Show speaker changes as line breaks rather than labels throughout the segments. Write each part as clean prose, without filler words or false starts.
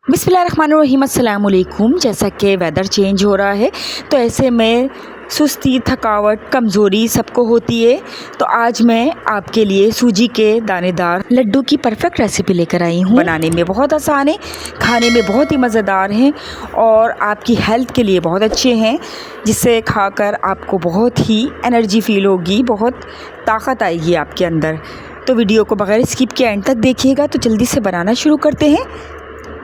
बिस्मिल्लाहिर्रहमानिर्रहीम, अस्सलाम वालेकुम। जैसा कि वेदर चेंज हो रहा है तो ऐसे में सुस्ती, थकावट, कमज़ोरी सबको होती है। तो आज मैं आपके लिए सूजी के दानेदार लड्डू की परफेक्ट रेसिपी लेकर आई हूँ। बनाने में बहुत आसान है, खाने में बहुत ही मज़ेदार हैं और आपकी हेल्थ के लिए बहुत अच्छे हैं, जिसे खाकर आपको बहुत ही एनर्जी फ़ील होगी, बहुत ताकत आएगी आपके अंदर। तो वीडियो को बगैर स्किप के एंड तक देखिएगा। तो जल्दी से बनाना शुरू करते हैं।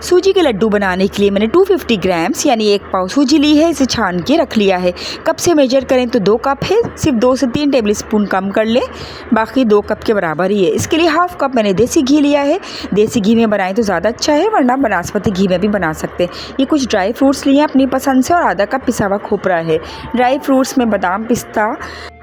सूजी के लड्डू बनाने के लिए मैंने 250 ग्राम्स यानी 1 पाव सूजी ली है। इसे छान के रख लिया है। कप से मेजर करें तो 2 कप है, सिर्फ 2 से 3 टेबल स्पून कम कर लें, बाकी 2 कप के बराबर ही है। इसके लिए हाफ़ कप मैंने देसी घी लिया है। देसी घी में बनाएं तो ज़्यादा अच्छा है, वरना बनास्पति घी में भी बना सकते हैं। ये कुछ ड्राई फ्रूट्स लिए हैं अपनी पसंद से और आधा कप पिसा हुआ खोपरा है। ड्राई फ्रूट्स में बादाम, पिस्ता,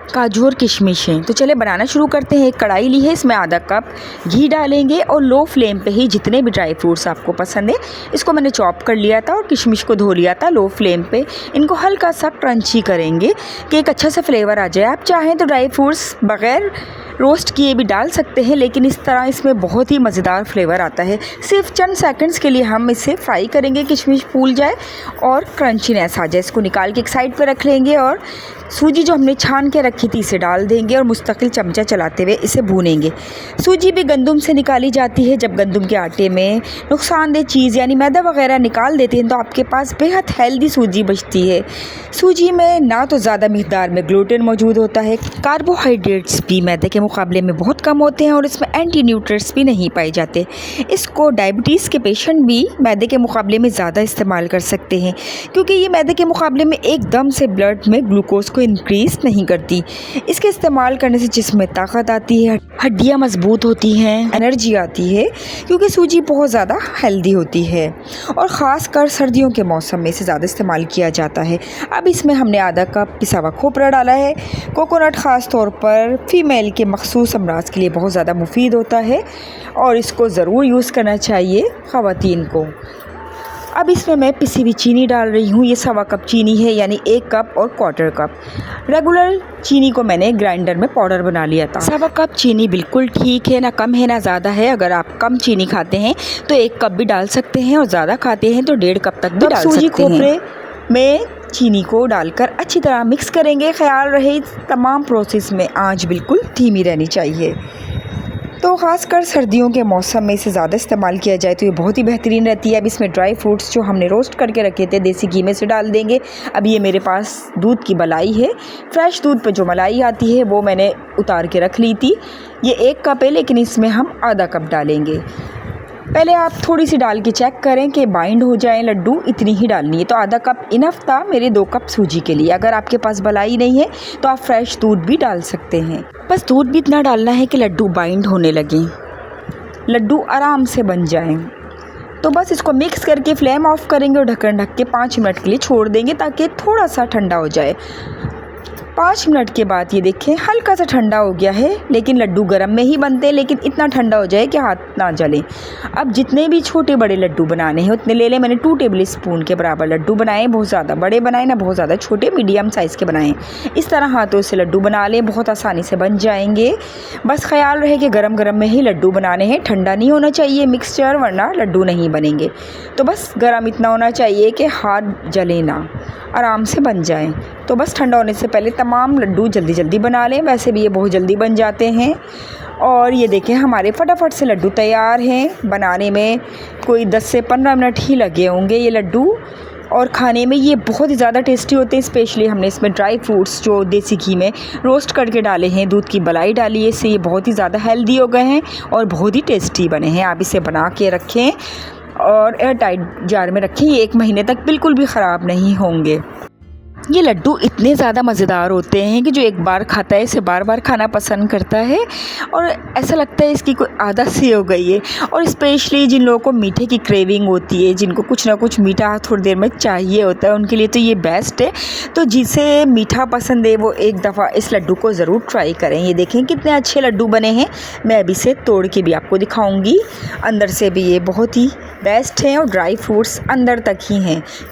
काजू और किशमिश हैं। तो चले बनाना शुरू करते हैं। एक कढ़ाई ली है, इसमें आधा कप घी डालेंगे और लो फ्लेम पे ही जितने भी ड्राई फ्रूट्स आपको पसंद है, इसको मैंने चॉप कर लिया था और किशमिश को धो लिया था। लो फ्लेम पे इनको हल्का सा क्रंची करेंगे कि एक अच्छा सा फ्लेवर आ जाए। आप चाहें तो ड्राई फ्रूट्स बग़ैर रोस्ट किए भी डाल सकते हैं, लेकिन इस तरह इसमें बहुत ही मज़ेदार फ्लेवर आता है। सिर्फ चंद सेकंड्स के लिए हम इसे फ्राई करेंगे, किशमिश फूल जाए और क्रंचीनेस आ जाए। इसको निकाल के एक साइड पर रख लेंगे और सूजी जो हमने छान के रखी थी इसे डाल देंगे और मुस्तकिल चमचा चलाते हुए इसे भूनेंगे। सूजी भी गंदम से निकाली जाती है। जब गंदम के आटे में नुकसानदेह चीज़ यानी मैदा वगैरह निकाल देते हैं तो आपके पास बेहद हेल्दी सूजी बचती है। सूजी में ना तो ज़्यादा मिक़दार में ग्लूटेन मौजूद होता है, कार्बोहाइड्रेट्स भी मैदे के मुकाबले में बहुत कम होते हैं और इसमें एंटी न्यूट्रिएंट्स भी नहीं पाए जाते। इसको डायबिटीज़ के पेशेंट भी मैदे के मुकाबले में ज़्यादा इस्तेमाल कर सकते हैं, क्योंकि ये मैदे के मुकाबले में एकदम से ब्लड में ग्लूकोज को इंक्रीज़ नहीं करती। इसके इस्तेमाल करने से जिस्म में ताकत आती है, हड्डियाँ मजबूत होती हैं, एनर्जी आती है, क्योंकि सूजी बहुत ज़्यादा हेल्दी होती है और ख़ास कर सर्दियों के मौसम में इसे ज़्यादा इस्तेमाल किया जाता है। अब इसमें हमने आधा कप पिसा हुआ खोपरा डाला है। कोकोनट ख़ास तौर पर फ़ीमेल के मखसूस अमराज के लिए बहुत ज़्यादा मुफीद होता है और इसको ज़रूर यूज़ करना चाहिए ख़वातीन को। अब इसमें मैं पिसी हुई चीनी डाल रही हूँ। ये 1.25 कप चीनी है, यानी 1 कप और 1/4 कप। रेगुलर चीनी को मैंने ग्राइंडर में पाउडर बना लिया था। 1.25 कप चीनी बिल्कुल ठीक है, ना कम है ना ज़्यादा है। अगर आप कम चीनी खाते हैं तो 1 कप भी डाल सकते हैं और ज़्यादा खाते हैं तो 1.5 कप तक भी डाल सकते हैं। सूजी खोपरे में चीनी को डालकर अच्छी तरह मिक्स करेंगे। ख्याल रहे तमाम प्रोसेस में आंच बिल्कुल धीमी रहनी चाहिए। तो ख़ासकर सर्दियों के मौसम में इसे ज़्यादा इस्तेमाल किया जाए तो ये बहुत ही बेहतरीन रहती है। अब इसमें ड्राई फ्रूट्स जो हमने रोस्ट करके रखे थे देसी घी में से डाल देंगे। अब ये मेरे पास दूध की मलाई है, फ्रेश दूध पर जो मलाई आती है वो मैंने उतार के रख ली थी। ये 1 कप है, लेकिन इसमें हम आधा कप डालेंगे। पहले आप थोड़ी सी डाल के चेक करें कि बाइंड हो जाए लड्डू, इतनी ही डालनी है। तो आधा कप इनफ था मेरे 2 कप सूजी के लिए। अगर आपके पास मलाई नहीं है तो आप फ्रेश दूध भी डाल सकते हैं। बस दूध भी इतना डालना है कि लड्डू बाइंड होने लगें, लड्डू आराम से बन जाएं। तो बस इसको मिक्स करके फ्लेम ऑफ करेंगे और ढक्कन ढक के 5 मिनट के लिए छोड़ देंगे ताकि थोड़ा सा ठंडा हो जाए। 5 मिनट के बाद ये देखें हल्का सा ठंडा हो गया है, लेकिन लड्डू गर्म में ही बनते हैं, लेकिन इतना ठंडा हो जाए कि हाथ ना जले। अब जितने भी छोटे बड़े लड्डू बनाने हैं उतने ले लें। मैंने 2 टेबल स्पून के बराबर लड्डू बनाए। बहुत ज़्यादा बड़े बनाए ना बहुत ज़्यादा छोटे, मीडियम साइज़ के बनाएं। इस तरह हाथों से लड्डू बना लें, बहुत आसानी से बन जाएंगे। बस ख्याल रहे कि गरम गरम में ही लड्डू बनाने हैं, ठंडा नहीं होना चाहिए मिक्सचर, वरना लड्डू नहीं बनेंगे। तो बस गरम इतना होना चाहिए कि हाथ जले ना, आराम से बन जाएं। तो बस ठंडा होने से पहले तमाम लड्डू जल्दी जल्दी बना लें, वैसे भी ये बहुत जल्दी बन जाते हैं। और ये देखें हमारे फटाफट से लड्डू तैयार हैं। बनाने में कोई 10 से 15 मिनट ही लगे होंगे ये लड्डू, और खाने में ये बहुत ही ज़्यादा टेस्टी होते हैं। स्पेशली हमने इसमें ड्राई फ्रूट्स जो देसी घी में रोस्ट करके डाले हैं, दूध की मलाई डाली है, इससे ये बहुत ही ज़्यादा हेल्दी हो गए हैं और बहुत ही टेस्टी बने हैं। आप इसे बना के रखें और एयर टाइट जार में रखें, ये 1 महीने तक बिल्कुल भी ख़राब नहीं होंगे। ये लड्डू इतने ज़्यादा मज़ेदार होते हैं कि जो एक बार खाता है इसे बार बार खाना पसंद करता है और ऐसा लगता है इसकी कोई आदत सी हो गई है। और स्पेशली जिन लोगों को मीठे की क्रेविंग होती है, जिनको कुछ ना कुछ मीठा थोड़ी देर में चाहिए होता है, उनके लिए तो ये बेस्ट है। तो जिसे मीठा पसंद है वो एक दफ़ा इस लड्डू को ज़रूर ट्राई करें। ये देखें कितने अच्छे लड्डू बने हैं। मैं अभी से तोड़ के भी आपको दिखाऊँगी। अंदर से भी ये बहुत ही बेस्ट हैं और ड्राई फ्रूट्स अंदर तक ही हैं।